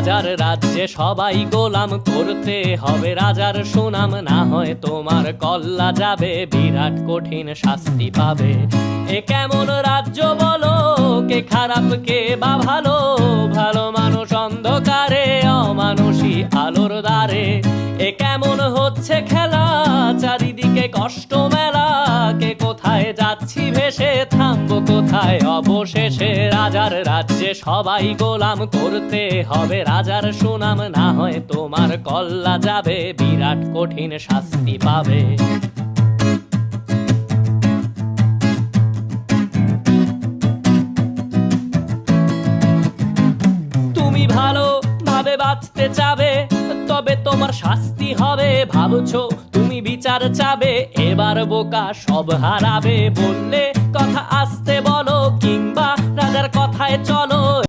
রাজার রাজ্যে সবাই গোলাম, করতে হবে রাজার সুনাম, না হয় তোমার কল্লা যাবে, বিরাট কঠিন শাস্তি পাবে। এ কেমন রাজ্য বলো, কে খারাপ কে বা ভালো, ভালো মানুষ অন্ধকারে, অমানুষী আলোর দ্বারে। এ কেমন হচ্ছে খেলা, চারিদিকে কষ্ট মেলা, কে কোথায় যাচ্ছি ভেসে, থামবো কোথায় অবশেষে। রাজার রাজ্যে সবাই গোলাম, করতে হবে রাজার সুনাম, না হয় তোমার কল্লা যাবে, বিরাট কঠিন শাস্তি পাবে। তুমি ভালো ভাবে বাঁচতে চাবে, তবে তোমার শাস্তি হবে, ভাবছো তুমি বিচার চাবে, এবার বোকা সব হারাবে। বললে কথা আস্তে বলো, কিংবা রাজার কথায় চলো,